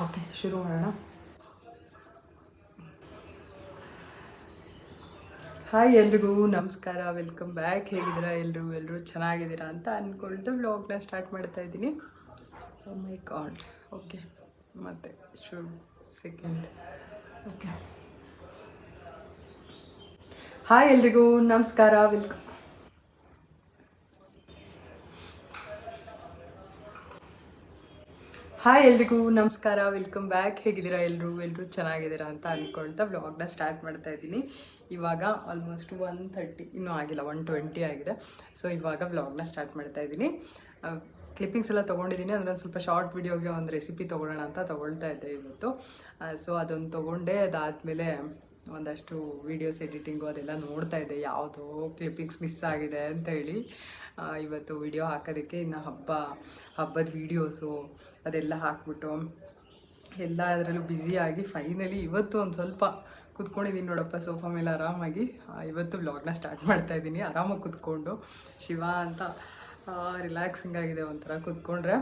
Okay, ಶುರು ಮಾಡೋಣ. Hi ಎಲ್ರಿಗೂ ನಮಸ್ಕಾರ, ವೆಲ್ಕಮ್ ಬ್ಯಾಕ್. ಹೇಗಿದ್ದೀರಾ ಎಲ್ಲರೂ ಚೆನ್ನಾಗಿದ್ದೀರಾ ಅಂತ ಅಂದ್ಕೊಳ್ತಾ ವ್ಲಾಗ್ನ ಸ್ಟಾರ್ಟ್ ಮಾಡ್ತಾ ಇದ್ದೀನಿ. ಓ ಮೈ ಗಾಡ್. ಓಕೆ, ಮತ್ತೆ ಸೆಕೆಂಡ್. ಓಕೆ, ಹಾಯ್ ಎಲ್ರಿಗೂ ನಮಸ್ಕಾರ, ವೆಲ್ಕಮ್. ಹಾಯ್ ಎಲ್ರಿಗೂ ನಮಸ್ಕಾರ, ವೆಲ್ಕಮ್ ಬ್ಯಾಕ್. ಹೇಗಿದ್ದೀರಾ ಎಲ್ಲರೂ ಚೆನ್ನಾಗಿದ್ದೀರಾ ಅಂತ ಅಂದ್ಕೊಳ್ತಾ ವ್ಲಾಗ್ನ ಸ್ಟಾರ್ಟ್ ಮಾಡ್ತಾ ಇದ್ದೀನಿ. ಇವಾಗ ಆಲ್ಮೋಸ್ಟ್ 1:30 ಇನ್ನೂ ಆಗಿಲ್ಲ, 1:20 ಆಗಿದೆ. ಸೊ ಇವಾಗ ವ್ಲಾಗ್ನ ಸ್ಟಾರ್ಟ್ ಮಾಡ್ತಾ ಇದ್ದೀನಿ. ಕ್ಲಿಪ್ಪಿಂಗ್ಸ್ ಎಲ್ಲ ತೊಗೊಂಡಿದ್ದೀನಿ. ಅಂದರೆ ಒಂದು ಸ್ವಲ್ಪ ಶಾರ್ಟ್ ವಿಡಿಯೋಗೆ ಒಂದು ರೆಸಿಪಿ ತೊಗೊಳ್ಳೋಣ ಅಂತ ತೊಗೊಳ್ತಾ ಇದ್ದೆ ಇವತ್ತು. ಸೊ ಅದೊಂದು ತೊಗೊಂಡೆ. ಅದಾದಮೇಲೆ ಒಂದಷ್ಟು ವೀಡಿಯೋಸ್ ಎಡಿಟಿಂಗು ಅದೆಲ್ಲ ನೋಡ್ತಾ ಇದ್ದೆ, ಯಾವುದೋ ಕ್ಲಿಪ್ಪಿಂಗ್ಸ್ ಮಿಸ್ ಆಗಿದೆ ಅಂತ ಹೇಳಿ. ಇವತ್ತು ವಿಡಿಯೋ ಹಾಕೋದಕ್ಕೆ ಇನ್ನು ಹಬ್ಬದ ವೀಡಿಯೋಸು ಅದೆಲ್ಲ ಹಾಕ್ಬಿಟ್ಟು ಎಲ್ಲ ಅದರಲ್ಲೂ ಬ್ಯುಸಿಯಾಗಿ ಫೈನಲಿ ಇವತ್ತು ಒಂದು ಸ್ವಲ್ಪ ಕುತ್ಕೊಂಡಿದ್ದೀನಿ ನೋಡಪ್ಪ ಸೋಫಾ ಮೇಲೆ ಆರಾಮಾಗಿ. ಇವತ್ತು ವ್ಲಾಗ್ನ ಸ್ಟಾರ್ಟ್ ಮಾಡ್ತಾ ಇದ್ದೀನಿ ಆರಾಮಾಗಿ ಕುತ್ಕೊಂಡು. ಶಿವ ಅಂತ ರಿಲ್ಯಾಕ್ಸಿಂಗ್ ಆಗಿದೆ ಒಂಥರ ಕುತ್ಕೊಂಡ್ರೆ.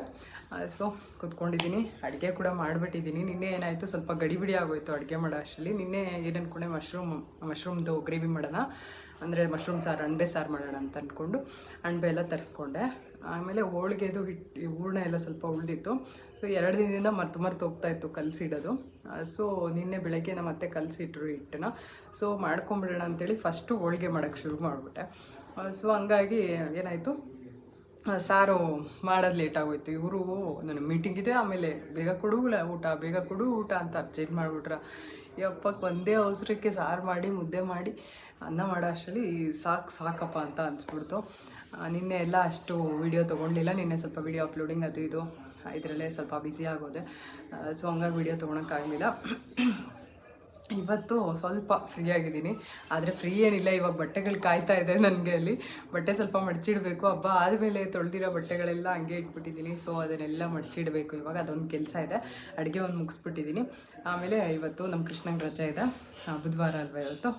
ಸೊ ಕುತ್ಕೊಂಡಿದ್ದೀನಿ, ಅಡುಗೆ ಕೂಡ ಮಾಡಿಬಿಟ್ಟಿದ್ದೀನಿ. ನಿನ್ನೆ ಏನಾಯಿತು, ಸ್ವಲ್ಪ ಗಡಿಬಿಡಿ ಆಗೋಯಿತು ಅಡುಗೆ ಮಾಡೋ ಅಷ್ಟರಲ್ಲಿ. ನಿನ್ನೆ ಏನು ಅಂದ್ಕೊಂಡೆ, ಮಶ್ರೂಮ್ದು ಗ್ರೇವಿ ಮಾಡೋಣ, ಅಂದರೆ ಮಶ್ರೂಮ್ ಸಾರು, ಅಣಬೆ ಸಾರು ಮಾಡೋಣ ಅಂತ ಅಂದ್ಕೊಂಡು ಅಣಬೆ ಎಲ್ಲ ತರಿಸ್ಕೊಂಡೆ. ಆಮೇಲೆ ಹೋಳಿಗೆದು ಹೂರಣ ಎಲ್ಲ ಸ್ವಲ್ಪ ಉಳಿದಿತ್ತು. ಸೊ 2 ದಿನದಿಂದ ಮರ್ತು ಹೋಗ್ತಾಯಿತ್ತು ಕಲಸಿಡೋದು. ಸೊ ನಿನ್ನೆ ಬೆಳಗ್ಗೆ ಮತ್ತೆ ಕಲಸಿಟ್ರು ಹಿಟ್ಟನ್ನ. ಸೊ ಮಾಡ್ಕೊಂಬಿಡೋಣ ಅಂತೇಳಿ ಫಸ್ಟು ಹೋಳಿಗೆ ಮಾಡೋಕ್ಕೆ ಶುರು ಮಾಡಿಬಿಟ್ಟೆ. ಸೊ ಹಂಗಾಗಿ ಏನಾಯಿತು, ಸಾರು ಮಾಡೋದು ಲೇಟಾಗೋಯ್ತು. ಇವರು ನನಗೆ ಮೀಟಿಂಗ್ ಇದೆ, ಆಮೇಲೆ ಬೇಗ ಕೊಡು ಊಟ ಅಂತ ಅರ್ಜೆಂಟ್ ಮಾಡಿಬಿಟ್ರ. ಯಪ್ಪಕ್ಕೆ ಒಂದೇ ಅವಸರಕ್ಕೆ ಸಾರು ಮಾಡಿ ಮುದ್ದೆ ಮಾಡಿ ಅನ್ನ ಮಾಡೋ ಅಷ್ಟರಲ್ಲಿ ಸಾಕಪ್ಪ ಅಂತ ಅನಿಸ್ಬಿಡ್ತು. ನಿನ್ನೆ ಎಲ್ಲ ಅಷ್ಟು ವೀಡಿಯೋ ತೊಗೊಂಡಿಲ್ಲ. ನಿನ್ನೆ ಸ್ವಲ್ಪ ವೀಡಿಯೋ ಅಪ್ಲೋಡಿಂಗ್ ಅದು ಇದು ಇದರಲ್ಲೇ ಸ್ವಲ್ಪ ಬ್ಯುಸಿ ಆಗೋದೆ. ಸೊ ಹಂಗಾಗಿ ವೀಡಿಯೋ ತೊಗೊಳಕ್ಕಾಗಲಿಲ್ಲ. ಇವತ್ತು ಸ್ವಲ್ಪ ಫ್ರೀ ಆಗಿದ್ದೀನಿ. ಆದರೆ ಫ್ರೀ ಏನಿಲ್ಲ, ಇವಾಗ ಬಟ್ಟೆಗಳು ಕಾಯ್ತಾ ಇದೆ ನನಗೆ. ಅಲ್ಲಿ ಬಟ್ಟೆ ಸ್ವಲ್ಪ ಮಡಚಿಡಬೇಕು. ಹಬ್ಬ ಆದಮೇಲೆ ತೊಳೆದಿರೋ ಬಟ್ಟೆಗಳೆಲ್ಲ ಹಂಗೆ ಇಟ್ಬಿಟ್ಟಿದ್ದೀನಿ. ಸೊ ಅದನ್ನೆಲ್ಲ ಮಡಚಿಡಬೇಕು ಇವಾಗ, ಅದೊಂದು ಕೆಲಸ ಇದೆ. ಅಡುಗೆ ಒಂದು ಮುಗಿಸ್ಬಿಟ್ಟಿದ್ದೀನಿ. ಆಮೇಲೆ ಇವತ್ತು ನಮ್ಮ ಕೃಷ್ಣಂಗೆ ರಜೆ ಇದೆ, ಬುಧವಾರ ಅಲ್ವಾ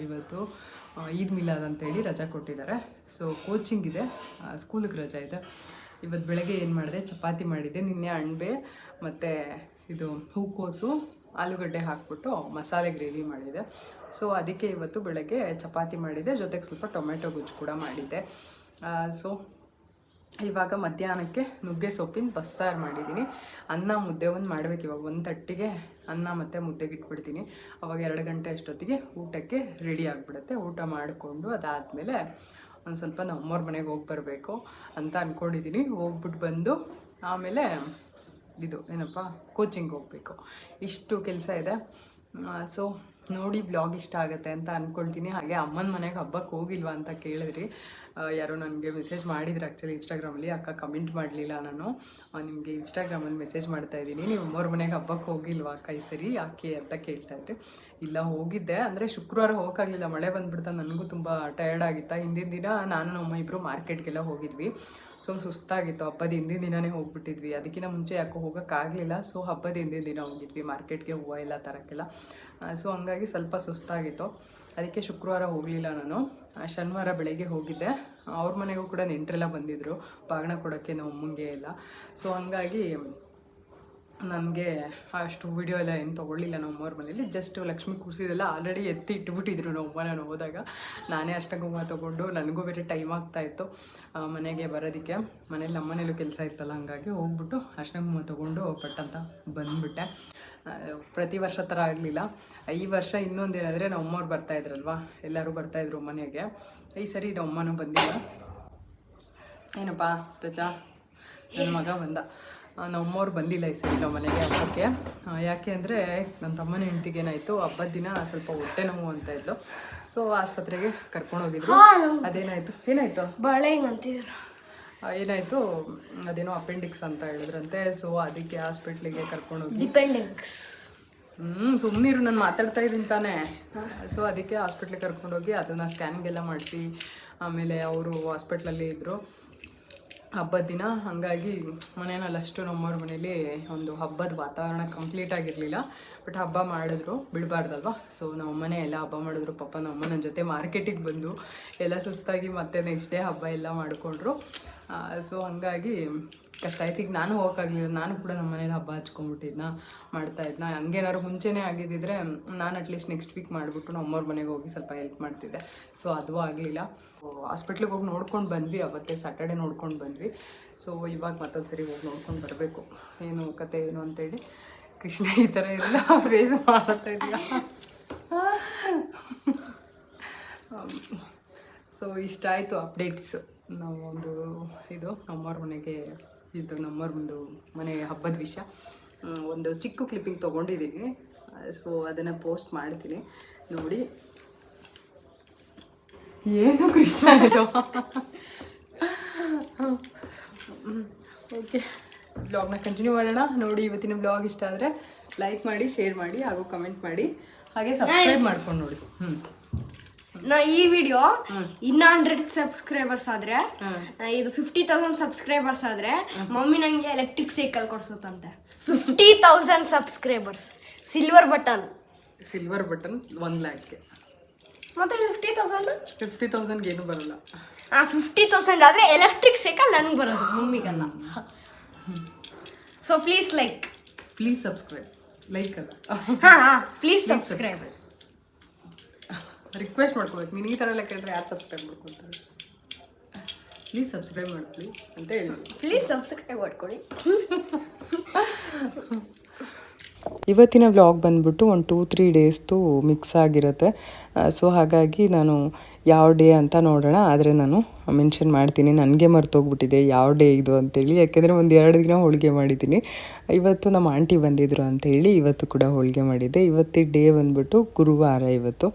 ಇವತ್ತು ಈದ್ ಮಿಲಾದ್ ಅಂತೇಳಿ ರಜೆ ಕೊಟ್ಟಿದ್ದಾರೆ. ಸೊ ಕೋಚಿಂಗ್ ಇದೆ, ಸ್ಕೂಲಿಗೆ ರಜೆ ಇದೆ. ಇವತ್ತು ಬೆಳಗ್ಗೆ ಏನು ಮಾಡಿದೆ, ಚಪಾತಿ ಮಾಡಿದ್ದೆ. ನಿನ್ನೆ ಅಣಬೆ ಮತ್ತು ಇದು ಹೂಕೋಸು ಆಲೂಗಡ್ಡೆ ಹಾಕ್ಬಿಟ್ಟು ಮಸಾಲೆ ಗ್ರೇವಿ ಮಾಡಿದೆ. ಸೊ ಅದಕ್ಕೆ ಇವತ್ತು ಬೆಳಗ್ಗೆ ಚಪಾತಿ ಮಾಡಿದೆ, ಜೊತೆಗೆ ಸ್ವಲ್ಪ ಟೊಮೆಟೊ ಗೊಜ್ಜು ಕೂಡ ಮಾಡಿದ್ದೆ. ಸೊ ಇವಾಗ ಮಧ್ಯಾಹ್ನಕ್ಕೆ ನುಗ್ಗೆ ಸೊಪ್ಪಿನ ಬಸ್ಸಾರು ಮಾಡಿದ್ದೀನಿ. ಅನ್ನ ಮುದ್ದೆ ಒಂದು ಮಾಡಬೇಕು. ಇವಾಗ 1:30ಗೆ ಅನ್ನ ಮತ್ತು ಮುದ್ದೆಗೆ ಇಟ್ಬಿಡ್ತೀನಿ. ಅವಾಗ 2 ಗಂಟೆ ಅಷ್ಟೊತ್ತಿಗೆ ಊಟಕ್ಕೆ ರೆಡಿ ಆಗಿಬಿಡುತ್ತೆ. ಊಟ ಮಾಡಿಕೊಂಡು ಅದಾದಮೇಲೆ ಒಂದು ಸ್ವಲ್ಪ ನಮ್ಮವ್ರ ಮನೆಗೆ ಹೋಗಿ ಬರಬೇಕು ಅಂತ ಅಂದ್ಕೊಂಡಿದ್ದೀನಿ. ಹೋಗ್ಬಿಟ್ಟು ಬಂದು ಆಮೇಲೆ ಇದು ಏನಪ್ಪ ಕೋಚಿಂಗ್ ಹೋಗಬೇಕು. ಇಷ್ಟು ಕೆಲಸ ಇದೆ. ಸೊ ನೋಡಿ ಬ್ಲಾಗ್ ಇಷ್ಟ ಆಗುತ್ತೆ ಅಂತ ಅಂದ್ಕೊಳ್ತೀನಿ. ಹಾಗೆ ಅಮ್ಮನ ಮನೆಗೆ ಹಬ್ಬಕ್ಕೆ ಹೋಗಿಲ್ವಾ ಅಂತ ಕೇಳಿದ್ರಿ ಯಾರೋ ನನಗೆ ಮೆಸೇಜ್ ಮಾಡಿದ್ರು. ಆ್ಯಕ್ಚುಲಿ ಇನ್ಸ್ಟಾಗ್ರಾಮಲ್ಲಿ ಅಕ್ಕ ಕಮೆಂಟ್ ಮಾಡಲಿಲ್ಲ. ನಾನು ನಿಮಗೆ ಇನ್ಸ್ಟಾಗ್ರಾಮಲ್ಲಿ ಮೆಸೇಜ್ ಮಾಡ್ತಾಯಿದ್ದೀನಿ, ನೀವು ಅಮ್ಮವ್ರ ಮನೆಗೆ ಹಬ್ಬಕ್ಕೆ ಹೋಗಿಲ್ವಾ ಅಕ್ಕ ಈ ಸರಿ ಯಾಕೆ ಅಂತ ಕೇಳ್ತಾಯಿದ್ರಿ. ಇಲ್ಲ ಹೋಗಿದ್ದೆ, ಅಂದರೆ ಶುಕ್ರವಾರ ಹೋಗೋಕ್ಕಾಗಲಿಲ್ಲ, ಮಳೆ ಬಂದುಬಿಡ್ತಾ. ನನಗೂ ತುಂಬ ಟಯರ್ಡ್ ಆಗಿತ್ತು. ಹಿಂದಿನ ದಿನ ನಾನು ನಮ್ಮ ಇಬ್ಬರು ಮಾರ್ಕೆಟ್ಗೆಲ್ಲ ಹೋಗಿದ್ವಿ. ಸೊ ಸುಸ್ತಾಗಿತ್ತು. ಹಬ್ಬದ ಹಿಂದಿನ ದಿನವೇ ಹೋಗ್ಬಿಟ್ಟಿದ್ವಿ. ಅದಕ್ಕಿಂತ ಮುಂಚೆ ಯಾಕೋ ಹೋಗೋಕ್ಕಾಗಲಿಲ್ಲ. ಸೊ ಹಬ್ಬದ ಹಿಂದಿನ ದಿನ ಹೋಗಿದ್ವಿ ಮಾರ್ಕೆಟ್ಗೆ, ಹೂವು ಎಲ್ಲ ತರೋಕ್ಕೆಲ್ಲ. ಸೊ ಹಂಗಾಗಿ ಸ್ವಲ್ಪ ಸುಸ್ತಾಗಿತ್ತು. ಅದಕ್ಕೆ ಶುಕ್ರವಾರ ಹೋಗಲಿಲ್ಲ ನಾನು. ಶನಿವಾರ ಬೆಳಗ್ಗೆ ಹೋಗಿದ್ದೆ. ಅವ್ರ ಮನೆಗೂ ಕೂಡ ನೆಂಟರೆಲ್ಲ ಬಂದಿದ್ದರು ಬಾಗಿಣ ಕೊಡೋಕ್ಕೆ, ನಮ್ಮ ಅಮ್ಮಂಗೆ ಎಲ್ಲ. ಸೊ ಹಂಗಾಗಿ ನನಗೆ ಅಷ್ಟು ವೀಡಿಯೋ ಎಲ್ಲ ಏನು ತೊಗೊಳ್ಳಿಲ್ಲ ನಮ್ಮವ್ರ ಮನೇಲಿ. ಜಸ್ಟ್ ಲಕ್ಷ್ಮಿ ಕೂರಿಸಿದೆಲ್ಲ ಆಲ್ರೆಡಿ ಎತ್ತಿ ಇಟ್ಬಿಟ್ಟಿದ್ರು ನಮ್ಮಮ್ಮ. ನಾನು ಹೋದಾಗ ನಾನೇ ಅಷ್ಟಂಗುಮ ತೊಗೊಂಡು, ನನಗೂ ಬೇರೆ ಟೈಮ್ ಆಗ್ತಾಯಿತ್ತು ಮನೆಗೆ ಬರೋದಕ್ಕೆ. ಮನೇಲಿ ನಮ್ಮನೇಲೂ ಕೆಲಸ ಇತ್ತಲ್ಲ, ಹಂಗಾಗಿ ಹೋಗ್ಬಿಟ್ಟು ಅಷ್ಟಂಗುಮ ತೊಗೊಂಡು ಪಟ್ಟಂತ ಬಂದುಬಿಟ್ಟೆ. ಪ್ರತಿ ವರ್ಷ ಥರ ಆಗಲಿಲ್ಲ ಈ ವರ್ಷ. ಇನ್ನೊಂದೇನೆಂದರೆ ನಮ್ಮವ್ರು ಬರ್ತಾಯಿದ್ರಲ್ವ, ಎಲ್ಲರೂ ಬರ್ತಾಯಿದ್ರು ಮನೆಗೆ. ಈ ಸರಿ ನಮ್ಮಮ್ಮನೂ ಬಂದಿಲ್ಲ. ಏನಪ್ಪ ರಜಾ, ನನ್ನ ಮಗ ಬಂದ. ನಮ್ಮವ್ರು ಬಂದಿಲ್ಲ ಈ ಸರಿ ನಮ್ಮ ಮನೆಗೆ ಹಬ್ಬಕ್ಕೆ. ಯಾಕೆ ಅಂದರೆ ನನ್ನ ತಮ್ಮನ ಹೆಂಡ್ತಿಗೆ ಏನಾಯಿತು, ಹಬ್ಬದ ದಿನ ಸ್ವಲ್ಪ ಹೊಟ್ಟೆ ನೋವು ಅಂತ ಇದ್ದು. ಸೊ ಆಸ್ಪತ್ರೆಗೆ ಕರ್ಕೊಂಡೋಗಿದ್ರು. ಏನಾಯಿತು ಏನಾಯಿತು ಅದೇನೋ ಅಪೆಂಡಿಕ್ಸ್ ಅಂತ ಹೇಳಿದ್ರಂತೆ. ಸೊ ಅದಕ್ಕೆ ಹಾಸ್ಪಿಟ್ಲಿಗೆ ಕರ್ಕೊಂಡೋಗಿ, ಸುಮ್ಮನಿರು ನಾನು ಮಾತಾಡ್ತಾ ಇದ್ದೀನಿ ತಾನೇ. ಸೊ ಅದಕ್ಕೆ ಹಾಸ್ಪಿಟ್ಲಿಗೆ ಕರ್ಕೊಂಡೋಗಿ ಅದನ್ನು ಸ್ಕ್ಯಾನಿಂಗ್ ಎಲ್ಲ ಮಾಡಿಸಿ, ಆಮೇಲೆ ಅವರು ಹಾಸ್ಪಿಟ್ಲಲ್ಲಿ ಇದ್ದರು ಹಬ್ಬದ ದಿನ. ಹಾಗಾಗಿ ಮನೆಯಲ್ಲಿ ಅಷ್ಟು ನಮ್ಮವ್ರ ಮನೇಲಿ ಒಂದು ಹಬ್ಬದ ವಾತಾವರಣ ಕಂಪ್ಲೀಟ್ ಆಗಿರಲಿಲ್ಲ. ಬಟ್ ಹಬ್ಬ ಮಾಡಿದ್ರು, ಬಿಡಬಾರ್ದಲ್ವ. ಸೊ ನಮ್ಮನೆ ಎಲ್ಲ ಹಬ್ಬ ಮಾಡಿದ್ರು. ಪಾಪ ನಮ್ಮಮ್ಮ ನನ್ನ ಜೊತೆ ಮಾರ್ಕೆಟಿಗೆ ಬಂದು ಎಲ್ಲ ಸುಸ್ತಾಗಿ ಮತ್ತೆ ನೆಕ್ಸ್ಟ್ ಡೇ ಹಬ್ಬ ಎಲ್ಲ ಮಾಡಿಕೊಂಡ್ರು. ಸೊ ಹಂಗಾಗಿ ಕಷ್ಟ ಆಯ್ತು. ಈಗ ನಾನು ಹೋಗೋಕ್ಕಾಗಲಿಲ್ಲ, ನಾನು ಕೂಡ ನಮ್ಮ ಮನೇಲಿ ಹಬ್ಬ ಮಾಡ್ತಾಯಿದ್ನ. ಹಂಗೇನಾದ್ರು ಮುಂಚೆನೇ ಆಗಿದ್ದಿದ್ರೆ ನಾನು ಅಟ್ಲೀಸ್ಟ್ ನೆಕ್ಸ್ಟ್ ವೀಕ್ ಮಾಡಿಬಿಟ್ಟು ನಮ್ಮ ಅಮ್ಮವ್ರ ಮನೆಗೆ ಹೋಗಿ ಸ್ವಲ್ಪ ಹೆಲ್ಪ್ ಮಾಡ್ತಿದ್ದೆ. ಸೊ ಅದು ಆಗಲಿಲ್ಲ. ಹಾಸ್ಪಿಟ್ಲಿಗೆ ಹೋಗಿ ನೋಡ್ಕೊಂಡು ಬಂದ್ವಿ, ಅವತ್ತೇ ಸ್ಯಾಟರ್ಡೆ ನೋಡ್ಕೊಂಡು ಬಂದ್ವಿ. ಸೊ ಇವಾಗ ಮತ್ತೊಂದು ಸರಿ ಹೋಗಿ ನೋಡ್ಕೊಂಡು ಬರಬೇಕು, ಏನು ಕತೆ ಏನು ಅಂತೇಳಿ. ಕೃಷ್ಣ ಈ ಥರ ಎಲ್ಲ ಫೇಸ್ ಮಾಡ್ತಾ ಇದೆಯಾ. ಸೊ ಇಷ್ಟ ಆಯಿತು ಅಪ್ಡೇಟ್ಸ್. ನಾವು ಇದು ನಮ್ಮವ್ರ ಮನೆಗೆ ನಮ್ಮವ್ರ ಮನೆ ಹಬ್ಬದ ವಿಷಯ ಒಂದು ಚಿಕ್ಕ ಕ್ಲಿಪ್ಪಿಂಗ್ ತೊಗೊಂಡಿದ್ದೀನಿ. ಸೊ ಅದನ್ನು ಪೋಸ್ಟ್ ಮಾಡ್ತೀನಿ ನೋಡಿ. ಏನು ಕೃಷ್ಣ ಇದು. ಓಕೆ, ಬ್ಲಾಗ್ನ ಕಂಟಿನ್ಯೂ ಮಾಡೋಣ. ನೋಡಿ, ಇವತ್ತಿನ ಬ್ಲಾಗ್ ಇಷ್ಟ ಆದರೆ ಲೈಕ್ ಮಾಡಿ, ಶೇರ್ ಮಾಡಿ ಹಾಗೂ ಕಮೆಂಟ್ ಮಾಡಿ, ಹಾಗೆ ಸಬ್ಸ್ಕ್ರೈಬ್ ಮಾಡ್ಕೊಂಡು ನೋಡಿ. ಈ ವಿಡಿಯೋ ಇನ್ನ 100 ಸಬ್ಸ್ಕ್ರೈಬರ್ಸ್ ಆದ್ರೆ, ಇದು 50,000 ಸಬ್ಸ್ಕ್ರೈಬರ್ಸ್ ಆದ್ರೆ ಮಮ್ಮಿ ನಂಗೆ ಎಲೆಕ್ಟ್ರಿಕ್ ಸೈಕಲ್ ಕೊಡ್ಸುತ್ತಂತೆ. 50,000 ಸಬ್ಸ್ಕ್ರೈಬರ್ಸ್, ಸಿಲ್ವರ್ ಬಟನ್ 1 ಲ್ಯಾಕ್ಗೆ. ಮತ್ತೆ 50,000 ಏನು ಬರಲ್ಲ. 50,000 ಆದ್ರೆ ಎಲೆಕ್ಟ್ರಿಕ್ ಸೈಕಲ್ ನನಗೆ ಬರೋದು, ಮಮ್ಮಿಗಲ್ಲ. So please subscribe. ಲೈಕ್ ಅಲ್ಲ, ಪ್ಲೀಸ್ ಸಬ್ಸ್ಕ್ರೈಬ್. ರಿಕ್ವೆಸ್ಟ್ ಮಾಡ್ಕೊಬೇಕು. ನೀನು ಈ ಥರ ಎಲ್ಲ ಕೇಳಿದ್ರೆ ಯಾರು ಸಬ್ಸ್ಕ್ರೈಬ್ ಮಾಡ್ಕೊಳ್ತಾರೆ? ಪ್ಲೀಸ್ ಸಬ್ಸ್ಕ್ರೈಬ್ ಮಾಡ್ಕೊಳ್ಳಿ ಅಂತ ಹೇಳಿ. ಪ್ಲೀಸ್ ಸಬ್ಸ್ಕ್ರೈಬ್ ಮಾಡ್ಕೊಳ್ಳಿ. ಇವತ್ತಿನ ವ್ಲಾಗ್ ಬಂದ್ಬಿಟ್ಟು ಒಂದು 2-3 ಡೇಸ್ದು ಮಿಕ್ಸ್ ಆಗಿರುತ್ತೆ. ಸೊ ಹಾಗಾಗಿ ನಾನು ಯಾವ ಡೇ ಅಂತ ನೋಡೋಣ. ಆದರೆ ನಾನು ಮೆನ್ಷನ್ ಮಾಡ್ತೀನಿ, ನನಗೆ ಮರ್ತೋಗ್ಬಿಟ್ಟಿದೆ ಯಾವ ಡೇ ಇದು ಅಂತೇಳಿ. ಯಾಕೆಂದರೆ ಒಂದು 2 ದಿನ ಹೋಳಿಗೆ ಮಾಡಿದ್ದೀನಿ. ಇವತ್ತು ನಮ್ಮ ಆಂಟಿ ಬಂದಿದ್ದರು ಅಂತೇಳಿ ಇವತ್ತು ಕೂಡ ಹೋಳಿಗೆ ಮಾಡಿದ್ದೆ. ಇವತ್ತಿನ ಡೇ ಬಂದ್ಬಿಟ್ಟು ಗುರುವಾರ ಇವತ್ತು.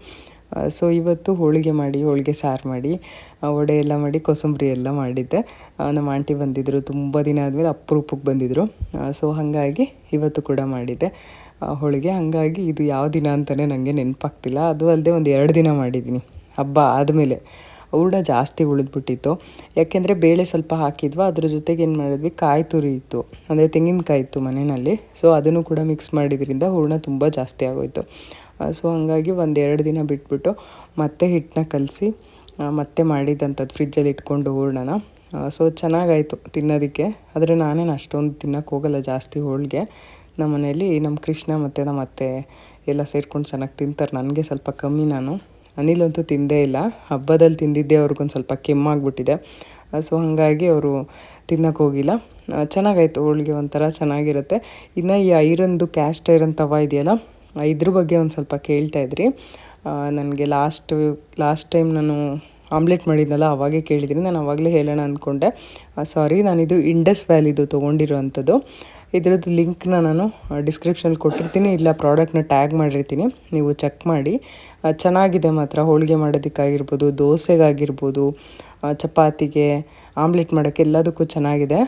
ಸೊ ಇವತ್ತು ಹೋಳಿಗೆ ಸಾರು ಮಾಡಿ, ವಡೆ ಎಲ್ಲ ಮಾಡಿ, ಕೋಸಂಬರಿ ಎಲ್ಲ ಮಾಡಿದ್ದೆ. ನಮ್ಮ ಆಂಟಿ ಬಂದಿದ್ದರು, ತುಂಬ ದಿನ ಆದಮೇಲೆ ಅಪರೂಪಕ್ಕೆ ಬಂದಿದ್ದರು. ಸೊ ಹಾಗಾಗಿ ಇವತ್ತು ಕೂಡ ಮಾಡಿದ್ದೆ ಹೋಳಿಗೆ. ಹಾಗಾಗಿ ಇದು ಯಾವ ದಿನ ಅಂತಲೇ ನನಗೆ ನೆನಪಾಗ್ತಿಲ್ಲ. ಅದು ಅಲ್ಲದೆ ಒಂದು 2 ದಿನ ಮಾಡಿದ್ದೀನಿ ಹಬ್ಬ ಆದಮೇಲೆ. ಹೂರಣ ಜಾಸ್ತಿ ಉಳಿದ್ಬಿಟ್ಟಿತ್ತು, ಯಾಕೆಂದರೆ ಬೇಳೆ ಸ್ವಲ್ಪ ಹಾಕಿದ್ವಾ, ಅದ್ರ ಜೊತೆಗೆ ಏನು ಮಾಡಿದ್ವಿ, ಕಾಯಿ ತುರಿ ಇತ್ತು, ಅಂದರೆ ತೆಂಗಿನಕಾಯಿ ಇತ್ತು ಮನೆಯಲ್ಲಿ. ಸೊ ಅದನ್ನು ಕೂಡ ಮಿಕ್ಸ್ ಮಾಡಿದ್ರಿಂದ ಹೂರಣ ತುಂಬ ಜಾಸ್ತಿ ಆಗೋಯಿತು. ಸೊ ಹಾಗಾಗಿ 1-2 ದಿನ ಬಿಟ್ಬಿಟ್ಟು ಮತ್ತೆ ಹಿಟ್ಟನ್ನ ಕಲಸಿ ಮತ್ತೆ ಮಾಡಿದ್ದಂಥದ್ದು ಫ್ರಿಜ್ಜಲ್ಲಿ ಇಟ್ಕೊಂಡು ಹೂರಣನ. ಸೊ ಚೆನ್ನಾಗಾಯಿತು ತಿನ್ನೋದಕ್ಕೆ. ಆದರೆ ನಾನೇನು ಅಷ್ಟೊಂದು ತಿನ್ನೋಕ್ಕೆ ಹೋಗಲ್ಲ ಜಾಸ್ತಿ ಹೋಳಿಗೆ. ನಮ್ಮ ಮನೇಲಿ ನಮ್ಮ ಕೃಷ್ಣ ಮತ್ತು ನಮ್ಮ ಅತ್ತೆ ಎಲ್ಲ ಸೇರ್ಕೊಂಡು ಚೆನ್ನಾಗಿ ತಿಂತಾರೆ. ನನಗೆ ಸ್ವಲ್ಪ ಕಮ್ಮಿ. ನಾನು ಅನಿಲಂತೂ ತಿಂದೇ ಇಲ್ಲ. ಹಬ್ಬದಲ್ಲಿ ತಿಂದಿದ್ದೆ, ಅವ್ರಿಗೊಂದು ಸ್ವಲ್ಪ ಕೆಮ್ಮಾಗ್ಬಿಟ್ಟಿದೆ. ಸೊ ಹಾಗಾಗಿ ಅವರು ತಿನ್ನೋಕ್ಕೆ ಹೋಗಿಲ್ಲ. ಚೆನ್ನಾಗಾಯಿತು ಹೋಳಿಗೆ, ಒಂಥರ ಚೆನ್ನಾಗಿರುತ್ತೆ. ಇನ್ನು ಈ ಐರನ್ದು ಕ್ಯಾಸ್ಟ್ ಐರನ್ ತವ ಇದೆಯಲ್ಲ, ಇದ್ರ ಬಗ್ಗೆ ಒಂದು ಸ್ವಲ್ಪ ಕೇಳ್ತಾಯಿದ್ರಿ. ನನಗೆ ಲಾಸ್ಟ್ ಟೈಮ್ ನಾನು ಆಮ್ಲೆಟ್ ಮಾಡಿದ್ನಲ್ಲ, ಅವಾಗೇ ಕೇಳಿದ್ದೀನಿ. ನಾನು ಆವಾಗಲೇ ಹೇಳೋಣ ಅಂದ್ಕೊಂಡೆ, ಸಾರಿ. ನಾನಿದು ಇಂಡಸ್ ವ್ಯಾಲಿದು ತೊಗೊಂಡಿರೋ ಅಂಥದ್ದು. ಇದರದ್ದು ಲಿಂಕ್ನ ನಾನು ಡಿಸ್ಕ್ರಿಪ್ಷನಲ್ಲಿ ಕೊಟ್ಟಿರ್ತೀನಿ, ಇಲ್ಲ ಪ್ರಾಡಕ್ಟ್ನ ಟ್ಯಾಗ್ ಮಾಡಿರ್ತೀನಿ, ನೀವು ಚೆಕ್ ಮಾಡಿ. ಚೆನ್ನಾಗಿದೆ ಮಾತ್ರ. ಹೋಳಿಗೆ ಮಾಡೋದಕ್ಕಾಗಿರ್ಬೋದು, ದೋಸೆಗಾಗಿರ್ಬೋದು, ಚಪಾತಿಗೆ, ಆಮ್ಲೆಟ್ ಮಾಡೋಕ್ಕೆ ಎಲ್ಲದಕ್ಕೂ ಚೆನ್ನಾಗಿದೆ.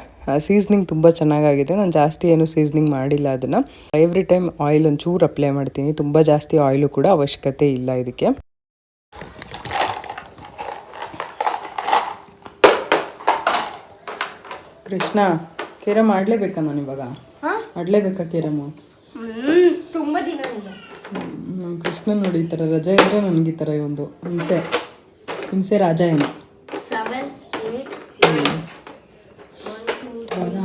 ಸೀಸ್ನಿಂಗ್ ತುಂಬ ಚೆನ್ನಾಗಾಗಿದೆ. ನಾನು ಜಾಸ್ತಿ ಏನು ಸೀಸ್ನಿಂಗ್ ಮಾಡಿಲ್ಲ ಅದನ್ನು. ಎವ್ರಿ ಟೈಮ್ ಆಯಿಲ್ ಒಂಚೂರು ಅಪ್ಲೈ ಮಾಡ್ತೀನಿ. ತುಂಬ ಜಾಸ್ತಿ ಆಯಿಲು ಕೂಡ ಅವಶ್ಯಕತೆ ಇಲ್ಲ ಇದಕ್ಕೆ. ಕೃಷ್ಣ, ಕೇರಮ್ ಆಡಲೇಬೇಕಾ? ನಾನು ಇವಾಗ ಆಡಲೇಬೇಕಾ ಕೇರಮ್ಮು? ತುಂಬ ದಿನ ಇದೆ. ನಮ್ಮ ಕೃಷ್ಣ ನೋಡಿ, ಈ ಥರ ರಜೆ ಇದ್ದರೆ ನನಗೆ ಈ ಥರ ಒಂದು ಹಿಂಸೆ ರಾಜ ಏನು. 7, 8, 9,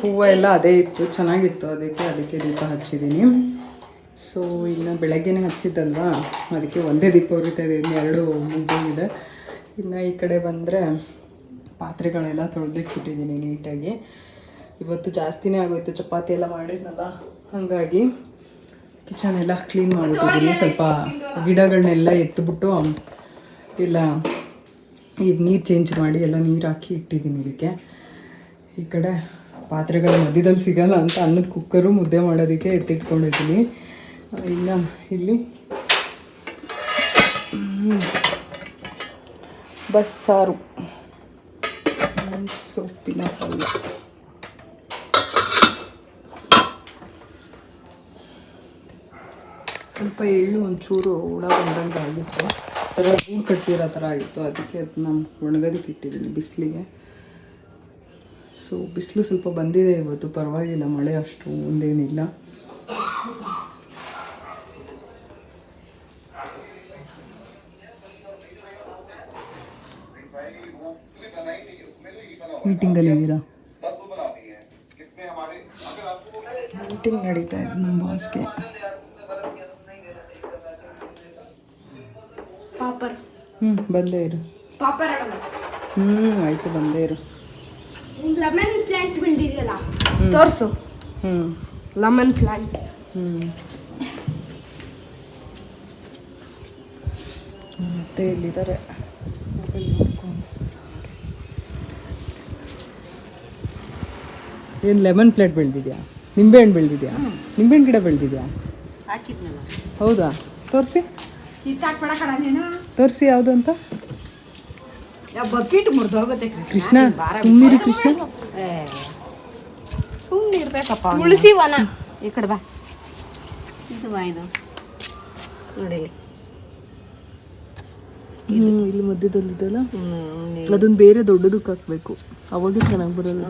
ಹೂವು ಎಲ್ಲ ಅದೇ ಇತ್ತು, ಚೆನ್ನಾಗಿತ್ತು. ಅದಕ್ಕೆ ದೀಪ ಹಚ್ಚಿದ್ದೀನಿ. ಸೊ ಇನ್ನು ಬೆಳಗ್ಗೆನೇ ಹಚ್ಚಿದ್ದಲ್ವಾ, ಅದಕ್ಕೆ ಒಂದೇ ದೀಪ ಉರಿತಾ ಇದೆ, ಇನ್ನು 2 ಮುಗ್ದೋಗಿದೆ. ಇನ್ನು ಈ ಕಡೆ ಬಂದರೆ ಪಾತ್ರೆಗಳೆಲ್ಲ ತೊಳೆದಿಕ್ಬಿಟ್ಟಿದ್ದೀನಿ ನೀಟಾಗಿ. ಇವತ್ತು ಜಾಸ್ತಿನೇ ಆಗೋಯ್ತು, ಚಪಾತಿ ಎಲ್ಲ ಮಾಡಿದ್ನಲ್ಲ, ಹಾಗಾಗಿ ಕಿಚನ್ ಎಲ್ಲ ಕ್ಲೀನ್ ಮಾಡಿಬಿಟ್ಟಿದ್ದೀನಿ. ಸ್ವಲ್ಪ ಗಿಡಗಳನ್ನೆಲ್ಲ ಎತ್ತಿಬಿಟ್ಟು ಇಲ್ಲ ಈಗ ನೀರು ಚೇಂಜ್ ಮಾಡಿ ಎಲ್ಲ ನೀರು ಹಾಕಿ ಇಟ್ಟಿದ್ದೀನಿ ಇದಕ್ಕೆ. ಈ ಕಡೆ ಪಾತ್ರೆಗಳ ಮಧ್ಯದಲ್ಲಿ ಸಿಗಲ್ಲ ಅಂತ ಅನ್ನದ ಕುಕ್ಕರು ಮುದ್ದೆ ಮಾಡೋದಕ್ಕೆ ಎತ್ತಿಟ್ಕೊಂಡಿದ್ದೀನಿ. ಇನ್ನು ಇಲ್ಲಿ ಬಸ್ಸಾರು, ಸೊಪ್ಪಿನ ಪಲ್ಯ. ಸ್ವಲ್ಪ ಎಳ್ಳು ಒಂಚೂರು ಹುಳ ಬಂದಂಗೆ ಆಗಿತ್ತು, ಥರ ಗೂಡು ಕಟ್ಟಿರೋ ಥರ ಆಗಿತ್ತು. ಅದಕ್ಕೆ ಅದನ್ನ ಒಣಗೋದಕ್ಕೆ ಇಟ್ಟಿದ್ದೀನಿ ಬಿಸಿಲಿಗೆ. ಸೊ ಬಿಸಿಲು ಸ್ವಲ್ಪ ಬಂದಿದೆ ಇವತ್ತು, ಪರವಾಗಿಲ್ಲ, ಮಳೆ ಅಷ್ಟು ಒಂದೇನಿಲ್ಲ. ಮೀಟಿಂಗಲ್ಲಿದ್ದೀರಾ? ಮೀಟಿಂಗ್ ನಡೀತಾ ಇದೆ ನಮ್ಮ ಬಾಸ್ಗೆ. ಪಾಪರ್ ಬಂದೇ ಇರು. ಪಾಪರ್ ಆಯಿತು, ಬಂದೇ ಇರು. ಲೆಮನ್ ಪ್ಲಾಂಟ್ ಬೆಳೆದಿದೆಯಲ್ಲ, ತೋರಿಸು. Lemon plant. ಮತ್ತೆ ಇಲ್ಲಿದ್ದಾರೆ. ಏನು ಲೆಮನ್ ಪ್ಲಾಂಟ್ ಬೆಳೆದಿದ್ಯಾ? ನಿಂಬೆಹಣ್ಣು ಬೆಳೆದಿದ್ಯಾ? ನಿಂಬೆಹಣ್ಣು ಗಿಡ ಬೆಳೆದಿದ್ಯಾ? ಹಾಕಿದ್ನಲ್ಲ. ಹೌದಾ? ತೋರಿಸಿ ಕಿತ್ತಾಕ್ಬೇಡ ಕಣ ನೀನು. ತೋರಿಸಿ ಯಾವುದು ಅಂತ. ಬಕೀಟ್ ಮುರಿದೋಗುತ್ತೆ ಕೃಷ್ಣ, ಸುಮ್ಮನಿರು ಕೃಷ್ಣ. ಸುಮ್ಮನೆ ಇರ್ಬೇಕಪ್ಪ. ತುಳಸಿ ವನ ಈ ಕಡೆ ಬಾ. ಇದು ಬಾ, ಇದು ನೋಡಿ ಇಲ್ಲಿ ಮಧ್ಯದಲ್ಲಿದೆಲ್ಲ, ಅದನ್ನ ಬೇರೆ ದೊಡ್ಡದಕ್ಕೆ ಹಾಕ್ಬೇಕು, ಅವಾಗೇ ಚೆನ್ನಾಗಿ ಬರೋದು.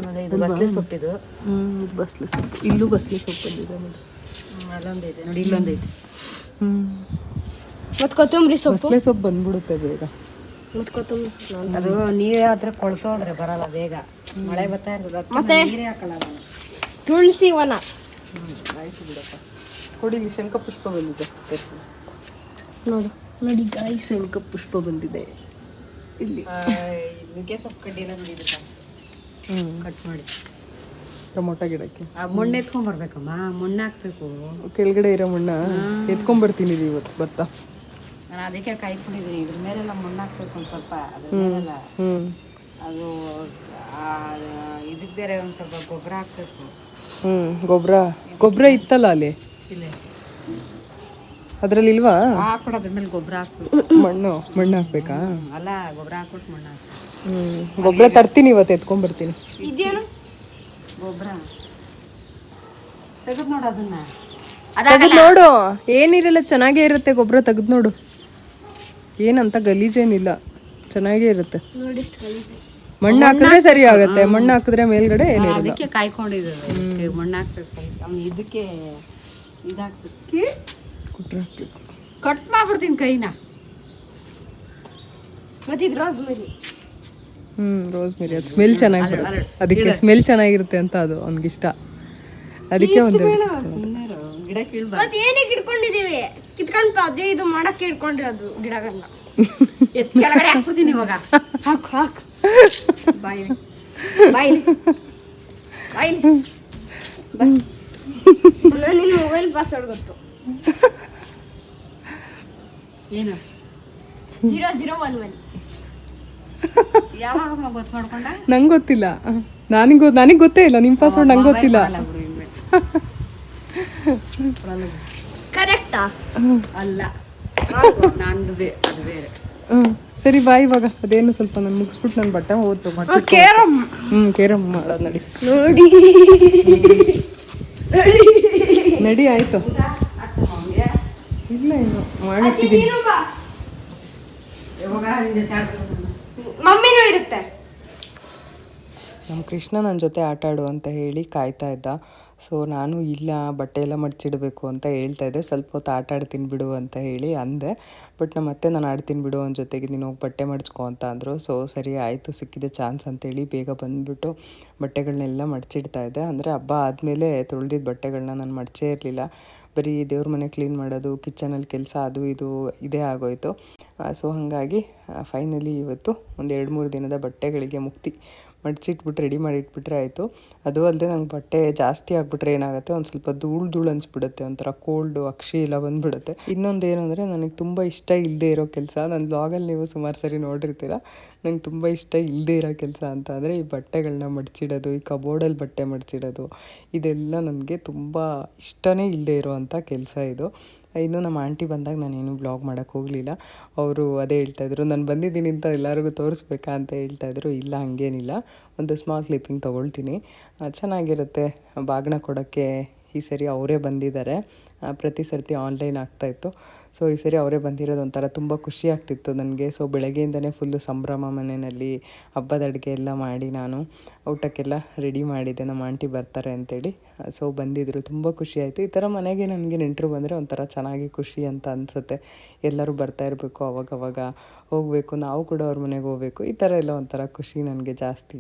ಬಸ್ಲೆ ಸೊಪ್ಪಿದು. ಇದು ಬಸ್ಲೆ ಸೊಪ್ಪು. ಇಲ್ಲೂ ಬಸ್ಲೆ ಸೊಪ್ಪು ಬಂದಿದೆ ನೋಡಿ. ಅಲ್ಲೊಂದೈತೆ ನೋಡಿ, ಇಲ್ಲೊಂದೈತೆ. ಮತ್ತು ಕೊತ್ತಂಬರಿ ಸೊಪ್ಪು. ಬಸ್ಲೆ ಸೊಪ್ಪು ಬಂದ್ಬಿಡುತ್ತೆ ಬೇಗ. ಮತ್ತು ಕೊತ್ತಂಬರಿ ಸೊಪ್ಪು ಅದು ನೀರೇ ಆದ್ರೆ ಕೊಳ್ತೋದ್ರೆ ಬರಲ್ಲ ಬೇಗ. ಮಳೆ ಬರ್ತಾ ಇರ್ತದೆ, ಮತ್ತೆ ನೀರೇ ಹಾಕಲ್ಲ ನಾನು. ತುಳಸಿ ವನ. ಆಯ್ತು ಬಿಡಪ್ಪ. ಕೊಡಿ, ಇಲ್ಲಿ ಶಂಖಪುಷ್ಪ ಬಂದಿದೆ. ನೋಡು ನೋಡಿ ಗಾಯ್ಸ್, ಶಂಖಪುಷ್ಪ ಬಂದಿದೆ ಇಲ್ಲಿ. ನುಗ್ಗೆ ಸೊಪ್ಪು ಕಡ್ಡಿನ ಬಿಡಿದಕ್ಕ ಕಟ್ ಮಾಡಿ ಟೊಮೊಟೊ ಗಿಡಕ್ಕೆ ಆ ಮಣ್ಣು ಎತ್ಕೊಂಡ್ಬರ್ಬೇಕಮ್ಮ. ಮಣ್ಣು ಹಾಕ್ಬೇಕು. ಕೆಳಗಡೆ ಇರೋ ಮಣ್ಣ ಎತ್ಕೊಂಡ್ಬರ್ತೀನಿ ಇವತ್ತು ಬರ್ತಾ. ನಾನು ಅದಕ್ಕೆ ಕಾಯ್ಕೊಂಡಿದ್ದೀನಿ. ಇದ್ರ ಮೇಲೆಲ್ಲ ಮಣ್ಣು ಹಾಕ್ಬೇಕು ಒಂದು ಸ್ವಲ್ಪ. ಅದ್ರ ಮೇಲೆಲ್ಲ ಅದು ಇದಕ್ಕೆ ಬೇರೆ ಒಂದು ಸ್ವಲ್ಪ ಗೊಬ್ಬರ ಹಾಕ್ಬೇಕು. ಗೊಬ್ಬರ ಇತ್ತಲ್ಲ ಅಲ್ಲಿ, ಇಲ್ಲೇ ಅದ್ರಲ್ಲಿ ಇಲ್ವಾ? ಹಾಕ್ಬಿಡು, ಅದ್ರ ಮೇಲೆ ಗೊಬ್ಬರ ಹಾಕ್ಬೇಕು. ಮಣ್ಣು ಹಾಕ್ಬೇಕಾ? ಅಲ್ಲ, ಗೊಬ್ಬರ ಹಾಕ್ಬಿಟ್ಟು ಮಣ್ಣು ಹಾಕ್ಬೇಕು. ಗೊಬ್ಬರ ತರ್ತೀನಿ ಇವತ್ತು, ಎತ್ಕೊಂಡ್ಬರ್ತೀನಿ. ಇದೇನು ಗೊಬ್ಬರ ತೆಗೆದು ನೋಡು ಅದನ್ನ. ತೆಗೆದು ನೋಡು, ಏನಿರಲ್ಲ, ಚೆನ್ನಾಗೇ ಇರುತ್ತೆ. ಗೊಬ್ಬರ ತೆಗೆದು ನೋಡು, ಏನಂತ ಗಲೀಜೇನಿಲ್ಲ, ಚೆನ್ನಾಗೇ ಇರುತ್ತೆ. ನೋಡಿ ಇಷ್ಟು ಗಲೀಜು. ಮಣ್ಣು ಹಾಕಿದ್ರೆ ಸರಿ ಆಗುತ್ತೆ. ಮಣ್ಣು ಹಾಕಿದ್ರೆ ಮೇಲ್ಗಡೆ ಏನಿರಲ್ಲ. ಅದಕ್ಕೆ ಕಾಯ್ಕೊಂಡಿದ್ದು ಮಣ್ಣು ಹಾಕ್ಬೇಕು. ಅವ್ನು ಇದಕ್ಕೆ ಇದಾಕ್ಬೇಕು, ಗೊಬ್ಬರ ಹಾಕ್ಬೇಕು. ಕಟ್ ಮಾಡ್ಬಿಡ್ತೀನಿ ಕೈನ. ಮತ್ತು ಇದು ರೋಸ್ಮೆರಿ. ರೋಸ್ಮೆರಿ, ಅದು ಸ್ಮೆಲ್ ಚೆನ್ನಾಗಿರುತ್ತೆ. ಅದಕ್ಕೆ ಸ್ಮೆಲ್ ಚೆನ್ನಾಗಿರುತ್ತೆ ಅಂತ ಅದು ಅವ್ನಿಗಿಷ್ಟ. ಅದಕ್ಕೆ ಒಂದು ಗಿಡ ಕೀಳ್ಬ. ಮತ್ತೆ ಏನಕ್ಕೆ ಇಟ್ಕೊಂಡಿದೀವಿ? ಕಿತ್ಕೊಂಡು ಅದೇ ಇದು ಮಾಡಕ್ಕೆ ಇಟ್ಕೊಂಡಿರೋದು ಗಿಡಗಳನ್ನ. ಎತ್ ಕೆಳಗಡೆ ಹಾಕ್ಬಿಡ್ತೀನಿ ಇವಾಗ. ಹಾಕು ಹಾಕು. ಬಾಯಿಲಿ ಬಾಯಿಲಿ ಬಾಯಿಲಿ. ನಿನ್ನ ಮೊಬೈಲ್ ಪಾಸ್ವರ್ಡ್ ಗೊತ್ತು. ಏನು 0011. ಯಾವಾಗ ಗೊತ್ತು ಮಾಡ್ಕೊಂಡ? ನಂಗೆ ಗೊತ್ತಿಲ್ಲ. ನನಗೆ ಗೊತ್ತೇ ಇಲ್ಲ ನಿಮ್ಮ ಪಾಸ್ವರ್ಡ್. ನಂಗೆ ಗೊತ್ತಿಲ್ಲ. ಕರೆಕ್ಟಾ? ಅಲ್ಲ, ನಂದು ಅದು ಬೇರೆ. ಸರಿ ಬಾಯ್. ಇವಾಗ ಅದೇನು ಸ್ವಲ್ಪ ನಾನು ಮುಗಿಸ್ಬಿಟ್ಟು ನನ್ನ ಬಟ್ಟೆ ಓದ್ತು ಮಾಡಿ. ಕೇರಂ. ಕೇರಂ ಮಾಡೋದು ನಡಿ. ನೋಡಿ ನಡಿ ಆಯ್ತು. ಇಲ್ಲ, ಇನ್ನು ಮಾಡಿಟ್ಟಿದ್ದೀನಿ. ಮಮ್ಮಿನೂ ಇರುತ್ತೆ. ನಮ್ಮ ಕೃಷ್ಣ ನನ್ನ ಜೊತೆ ಆಟ ಆಡು ಅಂತ ಹೇಳಿ ಕಾಯ್ತಾ ಇದ್ದ. ಸೊ ನಾನು ಇಲ್ಲ, ಬಟ್ಟೆ ಎಲ್ಲ ಮಡ್ಚಿಡಬೇಕು ಅಂತ ಹೇಳ್ತಾ ಇದ್ದೆ. ಸ್ವಲ್ಪ ಹೊತ್ತು ಆಟ ಆಡ್ತೀನಿ ಬಿಡು ಅಂತ ಹೇಳಿ ಅಂದೆ. ಬಟ್ ನಾನು ಆಡ್ತೀನಿ ಬಿಡು ಅವನ ಜೊತೆಗೆ, ನೀನು ಹೋಗಿ ಬಟ್ಟೆ ಮಡ್ಚ್ಕೊ ಅಂತ ಅಂದರು. ಸೊ ಸರಿ ಆಯಿತು, ಸಿಕ್ಕಿದೆ ಚಾನ್ಸ್ ಅಂತೇಳಿ ಬೇಗ ಬಂದುಬಿಟ್ಟು ಬಟ್ಟೆಗಳನ್ನೆಲ್ಲ ಮಡ್ಚಿಡ್ತಾ ಇದ್ದೆ. ಅಂದರೆ ಹಬ್ಬ ಆದಮೇಲೆ ತೊಳೆದಿದ್ದ ಬಟ್ಟೆಗಳನ್ನ ನಾನು ಮಡ್ಚೇ ಇರಲಿಲ್ಲ. ಬರೀ ದೇವ್ರ ಮನೆ ಕ್ಲೀನ್ ಮಾಡೋದು, ಕಿಚನಲ್ಲಿ ಕೆಲಸ, ಅದು ಇದು ಇದೇ ಆಗೋಯಿತು. ಸೊ ಹಾಗಾಗಿ ಫೈನಲಿ ಇವತ್ತು ಒಂದು 2-3 ದಿನದ ಬಟ್ಟೆಗಳಿಗೆ ಮುಕ್ತಿ. ಮಡ್ಚಿಟ್ಬಿಟ್ಟು ರೆಡಿ ಮಾಡಿ ಇಟ್ಬಿಟ್ರೆ ಆಯಿತು. ಅದು ಅಲ್ಲದೆ ನಂಗೆ ಬಟ್ಟೆ ಜಾಸ್ತಿ ಆಗಿಬಿಟ್ರೆ ಏನಾಗುತ್ತೆ, ಒಂದು ಸ್ವಲ್ಪ ಧೂಳು ಅನಿಸ್ಬಿಡುತ್ತೆ, ಒಂಥರ ಕೋಲ್ಡು, ಅಕ್ಷಿ ಎಲ್ಲ ಬಂದುಬಿಡುತ್ತೆ. ಇನ್ನೊಂದು ಏನು ಅಂದರೆ, ನನಗೆ ತುಂಬ ಇಷ್ಟ ಇಲ್ಲದೆ ಇರೋ ಕೆಲಸ, ನನ್ನ ಬ್ಲಾಗಲ್ಲಿ ನೀವು ಸುಮಾರು ಸರಿ ನೋಡಿರ್ತೀರ, ನಂಗೆ ತುಂಬ ಇಷ್ಟ ಇಲ್ಲದೆ ಇರೋ ಕೆಲಸ ಅಂತ ಅಂದರೆ ಈ ಬಟ್ಟೆಗಳನ್ನ ಮಡ್ಚಿಡೋದು, ಈ ಕಬೋರ್ಡಲ್ಲಿ ಬಟ್ಟೆ ಮಡ್ಚಿಡೋದು, ಇದೆಲ್ಲ ನನಗೆ ತುಂಬ ಇಷ್ಟನೇ ಇಲ್ಲದೆ ಇರೋವಂಥ ಕೆಲಸ ಇದು. ಇನ್ನು ನಮ್ಮ ಆಂಟಿ ಬಂದಾಗ ನಾನೇನು ಬ್ಲಾಗ್ ಮಾಡೋಕ್ಕೆ ಹೋಗಲಿಲ್ಲ. ಅವರು ಅದೇ ಹೇಳ್ತಾಯಿದ್ರು, ನಾನು ಬಂದಿದ್ದೀನಿ ಅಂತ ಎಲ್ಲರಿಗೂ ತೋರಿಸ್ಬೇಕಾ ಅಂತ ಹೇಳ್ತಾಯಿದ್ರು. ಇಲ್ಲ, ಹಂಗೇನಿಲ್ಲ, ಒಂದು ಸ್ಮಾಲ್ ಕ್ಲಿಪ್ಪಿಂಗ್ ತೊಗೊಳ್ತೀನಿ, ಚೆನ್ನಾಗಿರುತ್ತೆ. ಬಾಗಿನ ಕೊಡೋಕ್ಕೆ ಈ ಸರಿ ಅವರೇ ಬಂದಿದ್ದಾರೆ. ಪ್ರತಿ ಸರ್ತಿ ಆನ್ಲೈನ್ ಆಗ್ತಾಯಿತ್ತು. ಸೊ ಈ ಸರಿ ಅವರೇ ಬಂದಿರೋದು ಒಂಥರ ತುಂಬ ಖುಷಿ ಆಗ್ತಿತ್ತು ನನಗೆ. ಸೊ ಬೆಳಗ್ಗೆಯಿಂದನೇ ಫುಲ್ಲು ಸಂಭ್ರಮ. ಮನೆಯಲ್ಲಿ ಹಬ್ಬದ ಅಡುಗೆ ಎಲ್ಲ ಮಾಡಿ ನಾನು ಊಟಕ್ಕೆಲ್ಲ ರೆಡಿ ಮಾಡಿದ್ದೆ, ನಮ್ಮ ಆಂಟಿ ಬರ್ತಾರೆ ಅಂತೇಳಿ. ಸೊ ಬಂದಿದ್ದರು, ತುಂಬ ಖುಷಿ ಆಯಿತು. ಈ ಥರ ಮನೆಗೆ ನನಗೆ ನೆಂಟರು ಬಂದರೆ ಒಂಥರ ಚೆನ್ನಾಗಿ ಖುಷಿ ಅಂತ ಅನಿಸುತ್ತೆ. ಎಲ್ಲರೂ ಬರ್ತಾ ಇರಬೇಕು, ಅವಾಗವಾಗ ಹೋಗಬೇಕು, ನಾವು ಕೂಡ ಅವ್ರ ಮನೆಗೆ ಹೋಗಬೇಕು, ಈ ಥರ ಎಲ್ಲ ಒಂಥರ ಖುಷಿ ನನಗೆ ಜಾಸ್ತಿ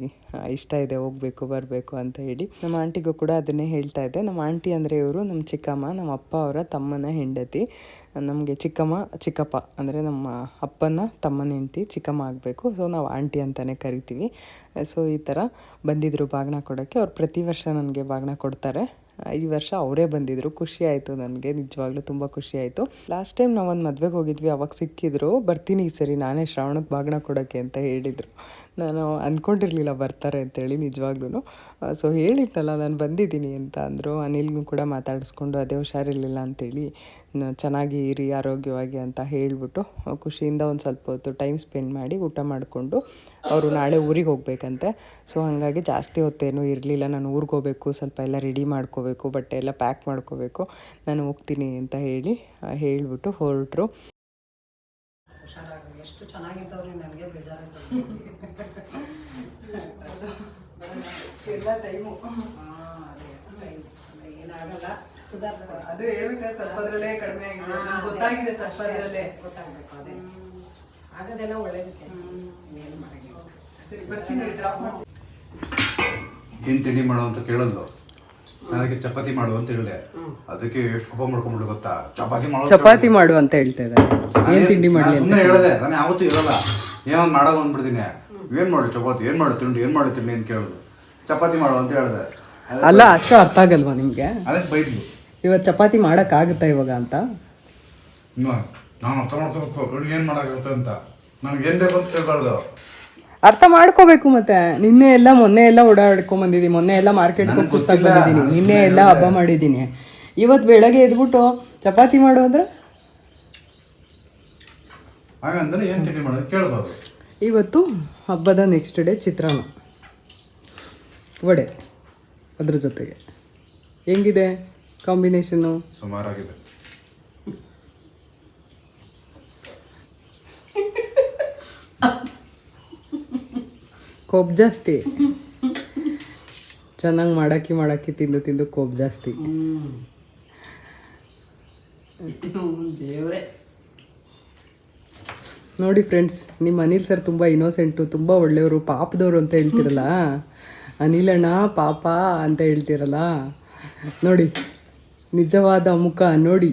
ಇಷ್ಟ ಇದೆ, ಹೋಗಬೇಕು ಬರಬೇಕು ಅಂತ ಹೇಳಿ. ನಮ್ಮ ಆಂಟಿಗೂ ಕೂಡ ಅದನ್ನೇ ಹೇಳ್ತಾ ಇದ್ದೆ. ನಮ್ಮ ಆಂಟಿ ಅಂದರೆ ಇವರು ನಮ್ಮ ಚಿಕ್ಕಮ್ಮ, ನಮ್ಮ ಅಪ್ಪ ಅವರ ತಮ್ಮನ ಹೆಂಡತಿ. ನಮಗೆ ಚಿಕ್ಕಪ್ಪ ಅಂದರೆ ನಮ್ಮ ಅಪ್ಪನ ತಮ್ಮನ ಹೆಂಡತಿ ಚಿಕ್ಕಮ್ಮ ಆಗಬೇಕು. ಸೊ ನಾವು ಆಂಟಿ ಅಂತಲೇ ಕರಿತೀವಿ. ಸೊ ಈ ಥರ ಬಂದಿದ್ದರು ಬಾಗಿನ ಕೊಡೋಕ್ಕೆ. ಅವ್ರು ಪ್ರತಿ ವರ್ಷ ನನಗೆ ಬಾಗಿನ ಕೊಡ್ತಾರೆ. ಈ ವರ್ಷ ಅವರೇ ಬಂದಿದ್ದರು. ಖುಷಿ ಆಯಿತು ನನಗೆ, ನಿಜವಾಗ್ಲೂ ತುಂಬ ಖುಷಿ ಆಯಿತು. ಲಾಸ್ಟ್ ಟೈಮ್ ನಾವು ಒಂದು ಮದುವೆಗೆ ಹೋಗಿದ್ವಿ, ಅವಾಗ ಸಿಕ್ಕಿದ್ರು. ಬರ್ತೀನಿ ಈ ಸರಿ ನಾನೇ ಶ್ರಾವಣಕ್ಕೆ ಬಾಗಿನ ಕೊಡೋಕ್ಕೆ ಅಂತ ಹೇಳಿದರು. ನಾನು ಅಂದ್ಕೊಂಡಿರಲಿಲ್ಲ ಬರ್ತಾರೆ ಅಂತೇಳಿ ನಿಜವಾಗ್ಲೂ. ಸೊ ಹೇಳಿದ್ನಲ್ಲ ನಾನು ಬಂದಿದ್ದೀನಿ ಅಂತ ಅಂದರು. ಅನಿಲ್ಗೂ ಕೂಡ ಮಾತಾಡಿಸ್ಕೊಂಡು ಅದೇ ಹುಷಾರಿರಲಿಲ್ಲ ಅಂತೇಳಿ ಚೆನ್ನಾಗಿ ಇರಿ ಆರೋಗ್ಯವಾಗಿ ಅಂತ ಹೇಳಿಬಿಟ್ಟು ಖುಷಿಯಿಂದ ಒಂದು ಸ್ವಲ್ಪ ಹೊತ್ತು ಟೈಮ್ ಸ್ಪೆಂಡ್ ಮಾಡಿ ಊಟ ಮಾಡಿಕೊಂಡು ಅವರು ನಾಳೆ ಊರಿಗೆ ಹೋಗಬೇಕಂತೆ. ಸೊ ಹಾಗಾಗಿ ಜಾಸ್ತಿ ಹೊತ್ತೇನೂ ಇರಲಿಲ್ಲ. ನಾನು ಊರಿಗೆ ಹೋಗಬೇಕು, ಸ್ವಲ್ಪ ಎಲ್ಲ ರೆಡಿ ಮಾಡ್ಕೋಬೇಕು, ಬಟ್ಟೆ ಎಲ್ಲ ಪ್ಯಾಕ್ ಮಾಡ್ಕೋಬೇಕು, ನಾನು ಹೋಗ್ತೀನಿ ಅಂತ ಹೇಳಿಬಿಟ್ಟು ಹೊರಟರು. ಹುಷಾರಾಗಿ ಎಷ್ಟು ಚೆನ್ನಾಗಿದ್ದವ್ರಿ, ನನಗೆ ಬೇಜಾರಾಯ್ತು. ಎಲ್ಲ ಟೈಮು ಏನಾಗಲ್ಲ, ಸುಧಾರಿಸ್ಬೋದು. ಅದು ಹೇಳ್ಬೇಕಾದ್ರೆ ಸ್ವಲ್ಪದ್ರಲ್ಲೇ ಕಡಿಮೆ ಆಗಿದೆ, ಗೊತ್ತಾಗಿದೆ ಸ್ವಲ್ಪದ್ರಲ್ಲೇ. ಗೊತ್ತಾಗಬೇಕು, ಅದೇ ಆಗೋದೆಲ್ಲ ಒಳ್ಳೇದಕ್ಕೆ, ಏನು ಮಾಡೋಂಗಿಲ್ಲ. ಸರಿ ಬರ್ತೀನಿ, ಡ್ರಾಪ್ ಮಾಡಿ. ಏನು ತಿಂಡಿ ಮಾಡು ಅಂತ ಕೇಳೋದು, ನನಗೆ ಚಪಾತಿ ಮಾಡು ಅಂತ ಹೇಳಿದೆ. ಅದಕ್ಕೆ ಎಷ್ಟು ಕೋಪ ಮಾಡ್ಕೊಂಡ್ಬಿಡು ಗೊತ್ತಾ, ಚಪಾತಿ ಮಾಡು ಅಂತ ಹೇಳ್ತಾ ಇದ್ದಾರೆ. ಏನು ತಿಂಡಿ ಮಾಡಲಿ ಅಂತ ಸುಮ್ಮನೆ ಹೇಳಿದೆ. ನಾನು ಯಾವತ್ತೂ ಇರೋಲ್ಲ, ಏನೊಂದು ಮಾಡೋದು ಅಂದ್ಬಿಡ್ತೀನಿ. ಏನು ಮಾಡು ಚಪಾತಿ, ಏನು ಮಾಡು ತಿಂಡಿ, ಏನು ಮಾಡು ತಿಂಡಿ ಅಂತ ಕೇಳೋದು. ಚಪಾತಿ ಮಾಡು ಅಂತ ಹೇಳಿದೆ. ಅಲ್ಲ, ಅಷ್ಟು ಅರ್ಥ ಆಗಲ್ವಾ ನಿಮಗೆ? ಅದಕ್ಕೆ ಬೈದ್ಲು, ಇವತ್ತು ಚಪಾತಿ ಮಾಡೋಕ್ಕಾಗುತ್ತಾ ಇವಾಗ ಅಂತ. ನಾನು ಅರ್ಥ ಮಾಡ್ಕೋಬೇಕು, ಏನು ಮಾಡೋಕ್ಕಾಗುತ್ತೆ ಅಂತ. ನನಗೆ ಏನು ಬೇಕು ಅಂತ ಕೇಳಬಾರ್ದು, ಅರ್ಥ ಮಾಡ್ಕೋಬೇಕು. ಮತ್ತೆ ಮೊನ್ನೆ ಎಲ್ಲ ಓಡಾಡ್ಕೊಂಬಂದಿದ್ದೀನಿ, ಮೊನ್ನೆ ಎಲ್ಲ ಮಾರ್ಕೆಟ್ಗೆ ಹೋಗಿ ಸುಸ್ತಾಗಿ ಬಂದಿದ್ದೀನಿ, ನಿನ್ನೆ ಎಲ್ಲ ಹಬ್ಬ ಮಾಡಿದ್ದೀನಿ. ಇವತ್ತು ಬೆಳಗ್ಗೆ ಎದ್ಬಿಟ್ಟು ಚಪಾತಿ ಮಾಡು ಅಂದ್ರೆ ಹಾಗಂದ್ರೆ ಏನು ತಿಂಡಿ ಮಾಡೋದು ಕೇಳ್ಬಾರ್ದು. ಇವತ್ತು ಹಬ್ಬದ ನೆಕ್ಸ್ಟ್ ಡೇ ಚಿತ್ರಾನ್ನ ವಡೆ, ಅದ್ರ ಜೊತೆಗೆ ಹೆಂಗಿದೆ ಕಾಂಬಿನೇಷನ್ನು? ಸುಮಾರಾಗಿದೆ. ಕೋಪ್ ಜಾಸ್ತಿ, ಚೆನ್ನಾಗಿ ಮಾಡಾಕಿ ತಿಂದು ಕೋಪ್ ಜಾಸ್ತಿ. ದೇವ್ರೆ ನೋಡಿ ಫ್ರೆಂಡ್ಸ್, ನಿಮ್ಮ ಅನಿಲ್ ಸರ್ ತುಂಬ ಇನ್ನೋಸೆಂಟು, ತುಂಬ ಒಳ್ಳೆಯವರು, ಪಾಪದವರು ಅಂತ ಹೇಳ್ತಿರಲ್ಲ, ಅನಿಲಣ್ಣ ಪಾಪ ಅಂತ ಹೇಳ್ತಿರಲ್ಲ, ನೋಡಿ ನಿಜವಾದ ಮುಖ ನೋಡಿ,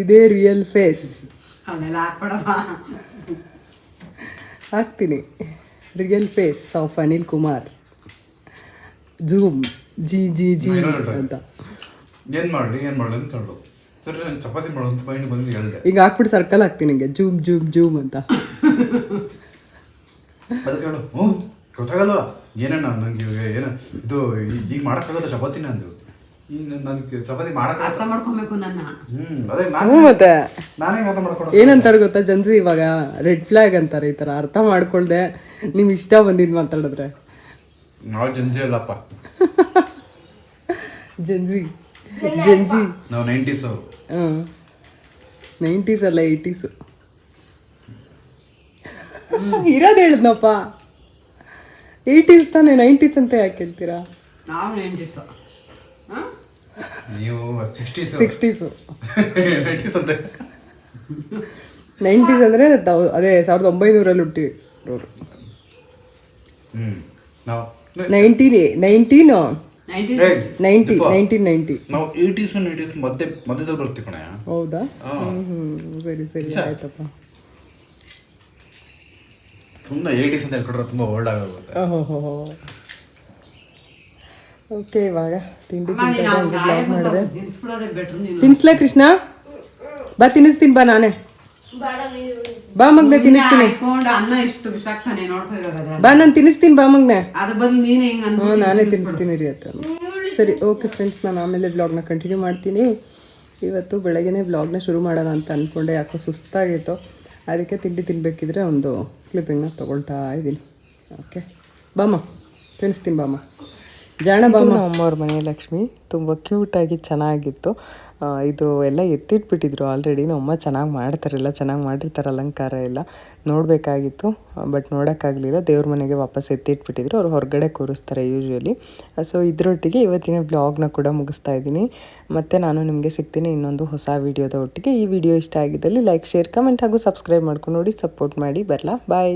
ಇದೇ ರಿಯಲ್ ಫೇಸ್. ಅವನ್ನೆಲ್ಲ ಹಾಕ್ಬಿಡಮ್ಮ, ಹಾಕ್ತೀನಿ. Real face of Anil Kumar. Zoom ಜಿ ಅಂತ ಏನು ಮಾಡಲಿ ಅಂತ ಕೇಳು. ಸರಿ ನಾನು ಚಪಾತಿ ಮಾಡು ಅಂತ ಮೈಂಡ್ ಬಂದು ಹೇಳಿದೆ. ಈಗ ಹಾಕ್ಬಿಟ್ಟು ಸರ್ಕಲ್ ಹಾಕ್ತೀನಿ ನಿಂಗೆ, ಜೂಮ್ ಅಂತ. ಅದಕ್ಕೆ ಹೇಳು, ಹ್ಞೂ ಗೊತ್ತಾಗಲ್ವಾ ಏನೇನು ನನಗೆ ಏನು ಇದು ಈಗ ಮಾಡೋಕ್ಕಾಗಲ್ಲ ಚಪಾತಿನ ಅಂದರು. ಈಗ ನನಗೆ ಚಪಾತಿ ಮಾಡೋಕ್ಕೆ ಅರ್ಥ ಮಾಡ್ಕೊಬೇಕು ನನ್ನ. ಅದೇ ಮತ್ತೆ ನಾನೇ ಅರ್ಥ ಮಾಡ್ಕೊಡೋ ಏನಂತಾರೆ ಗೊತ್ತಾ ಜನ್ಸಿ, ಇವಾಗ ರೆಡ್ ಫ್ಲಾಗ್ ಅಂತಾರೆ ಈ ಥರ. ಅರ್ಥ ಮಾಡ್ಕೊಳ್ದೆ ನಿಮ್ ಇಷ್ಟ ಬಂದಿದ್ದು ಮಾತಾಡಿದ್ರೆ. ನಾವು ಜಂಜಿ ಅಲ್ಲಪ್ಪ, ಜನ್ಜಿ ನಾವು 90s ಅವರು. 90s ಅಲ್ಲ 80s ಇರೋದು ಹೇಳಿದ್ನಪ್ಪ. 80s ತಾನೇ, 90s ಅಂತ ಯಾಕೆ ಹೇಳ್ತೀರಾ? ನಾವು 90s, ನೀವು 60s 60s 90s ಅಂತ. 90s ಅಂದರೆ ಅದೇ 1900 ಹುಟ್ಟಿರೋರು. ನಾವು 1990 ನಾವು 80s 90s ಮಧ್ಯದಲ್ಲಿ ಬರ್ತೀವಿ ಕಣೆ. ಹೌದಾ? ಸರಿ ಆಯ್ತಪ್ಪ. ಸುಮ್ಮನೆ 80s ಅಂತ ಹೇಳ್ಕೊಂಡ್ರೆ ತುಂಬ ಓಲ್ಡ್ ಆಗೋಗುತ್ತೆ. ಓಕೆ, ಇವಾಗ ತಿಂಡಿ ಮಾಡಿದೆ. ತಿನ್ಸ್ಬಿಡೋದೇ ಬೆಟ್ರು ನೀನು. ತಿನ್ಸ್ಲೇ ಕೃಷ್ಣ? ಬಾ ತಿನ್ನಿಸ್ತೀನಿ, ಬಾ ನಾನೇ. ಬಾ ಮಗ್ನೆ ತಿನ್ನಿಸ್ತೀನಿ. ಅನ್ನ ಇಷ್ಟು ಬಿಸಾಕ್ತಾನೆ ನೋಡ್ಕೋಬೇಕಾದ್ರೆ. ಬಾ ನಾನು ತಿನ್ನಿಸ್ತೀನಿ, ಬಾ ಮಗ್ನೆ. ಅದ್ರ ಬದಲು ನೀನೇ ಹಿಂಗೆ ಹ್ಞೂ, ನಾನೇ ತಿನ್ನಿಸ್ತೀನಿ ರೀ ಅಂತ. ಸರಿ, ಓಕೆ ಫ್ರೆಂಡ್ಸ್, ನಾನು ಆಮೇಲೆ ಬ್ಲಾಗ್ನ ಕಂಟಿನ್ಯೂ ಮಾಡ್ತೀನಿ. ಇವತ್ತು ಬೆಳಗ್ಗೆನೇ ಬ್ಲಾಗ್ನ ಶುರು ಮಾಡೋಣ ಅಂತ ಅಂದ್ಕೊಂಡೆ, ಯಾಕೋ ಸುಸ್ತಾಗಿತ್ತು. ಅದಕ್ಕೆ ತಿಂಡಿ ತಿನ್ನಬೇಕಿದ್ರೆ ಒಂದು ಕ್ಲಿಪ್ಪಿಂಗ್ನ ತೊಗೊಳ್ತಾ ಇದ್ದೀನಿ. ಓಕೆ, ಬಾಮ್ಮ ತಿನ್ನಿಸ್ತೀನಿ, ಬಾಮ್ಮ. ಜಾಣ ಬಾಮ್ಮ. ಅಮ್ಮವ್ರ ಮನೆ ಲಕ್ಷ್ಮಿ ತುಂಬ ಕ್ಯೂಟಾಗಿ ಚೆನ್ನಾಗಿತ್ತು. ಇದು ಎಲ್ಲ ಎತ್ತಿಟ್ಬಿಟ್ಟಿದ್ರು ಆಲ್ರೆಡಿ. ನಮ್ಮಮ್ಮ ಚೆನ್ನಾಗಿ ಮಾಡ್ತಾರಲ್ಲ, ಚೆನ್ನಾಗಿ ಮಾಡಿರ್ತಾರೆ ಅಲಂಕಾರ ಎಲ್ಲ, ನೋಡಬೇಕಾಗಿತ್ತು ಬಟ್ ನೋಡೋಕ್ಕಾಗಲಿಲ್ಲ. ದೇವ್ರ ಮನೆಗೆ ವಾಪಸ್ ಎತ್ತಿಟ್ಬಿಟ್ಟಿದ್ರು, ಅವ್ರು ಹೊರಗಡೆ ಕೂರಿಸ್ತಾರೆ ಯೂಶ್ವಲಿ. ಸೊ ಇದರೊಟ್ಟಿಗೆ ಇವತ್ತಿನ ವ್ಲಾಗ್ನ ಕೂಡ ಮುಗಿಸ್ತಾ ಇದ್ದೀನಿ. ಮತ್ತು ನಾನು ನಿಮಗೆ ಸಿಗ್ತೀನಿ ಇನ್ನೊಂದು ಹೊಸ ವೀಡಿಯೋದ ಒಟ್ಟಿಗೆ. ಈ ವಿಡಿಯೋ ಇಷ್ಟ ಆಗಿದ್ದಲ್ಲಿ ಲೈಕ್, ಶೇರ್, ಕಮೆಂಟ್ ಹಾಗೂ ಸಬ್ಸ್ಕ್ರೈಬ್ ಮಾಡ್ಕೊಂಡು ನೋಡಿ, ಸಪೋರ್ಟ್ ಮಾಡಿ. ಬರಲಾ, ಬಾಯ್.